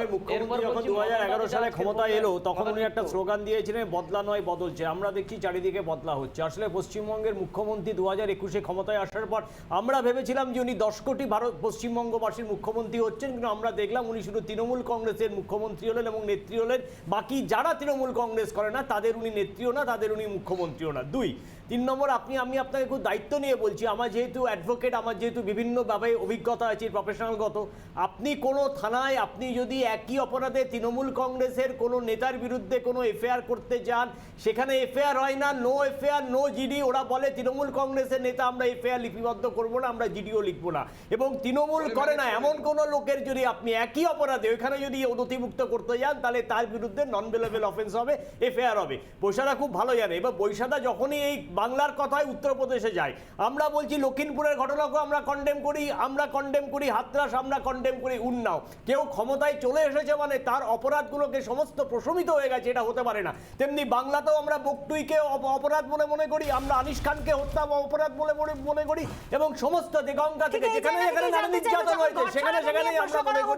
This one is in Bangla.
পশ্চিমবঙ্গের মুখ্যমন্ত্রী যখন 2011 সালে ক্ষমতায় এলো তখন উনি একটা স্লোগান দিয়েছিলেন, বদলা নয় বদলছে। আমরা দেখছি চারিদিকে বদলা হচ্ছে। আসলে পশ্চিমবঙ্গের মুখ্যমন্ত্রী 2021-এ ক্ষমতায় আসার পর আমরা ভেবেছিলাম যে উনি 10 কোটি ভারত পশ্চিমবঙ্গবাসীর মুখ্যমন্ত্রী হচ্ছেন, কিন্তু আমরা দেখলাম উনি শুধু তৃণমূল কংগ্রেসের মুখ্যমন্ত্রী হলেন এবং নেত্রী হলেন। বাকি যারা তৃণমূল কংগ্রেস করে না তাদের উনি নেত্রীও না, তাদের উনি মুখ্যমন্ত্রীও না। 3 নম্বর, আমি আপনাকে খুব দায়িত্ব নিয়ে বলছি, আমার যেহেতু অ্যাডভোকেট, আমার যেহেতু বিভিন্নভাবে অভিজ্ঞতা আছে প্রফেশনালগত, আপনি কোনো থানায় আপনি যদি একই অপরাধে তৃণমূল কংগ্রেসের কোনো নেতার বিরুদ্ধে কোনো এফআইআর করতে যান, সেখানে এফআইআর হয় না, নো এফআইআর নো জিডি। ওরা বলে তৃণমূল কংগ্রেসের নেতা আমরা এফআইআর লিপিবদ্ধ করবো না, আমরা জিডিও লিখবো না। এবং তৃণমূল করে না এমন কোনো লোকের যদি আপনি একই অপরাধে ওইখানে যদি নথিভুক্ত করতে যান, তাহলে তার বিরুদ্ধে নন বেলেবল অফেন্স হবে, এফআইআর হবে। বৈশাদা খুব ভালো জানে। এবার বৈশাদা যখনই এই বাংলার কথায় উত্তরপ্রদেশে যায়, আমরা বলছি লক্ষিমপুরের ঘটনাকে আমরা কন্ডেম করি, হাতরাস আমরা কন্ডেম করি, উন্নাও। কেউ ক্ষমতায় চলে এসেছে মানে তার অপরাধগুলোকে সমস্ত প্রশমিত হয়ে গেছে, এটা হতে পারে না। তেমনি বাংলাতেও আমরা বকটুইকে অপরাধ বলে মনে করি, আমরা আনিস খানকে হত্যা অপরাধ বলে মনে করি, এবং সমস্ত দেগঙ্গা থেকে যেখানে যেখানে নারী নির্যাতন হয়েছে সেখানে আমরা মনে করি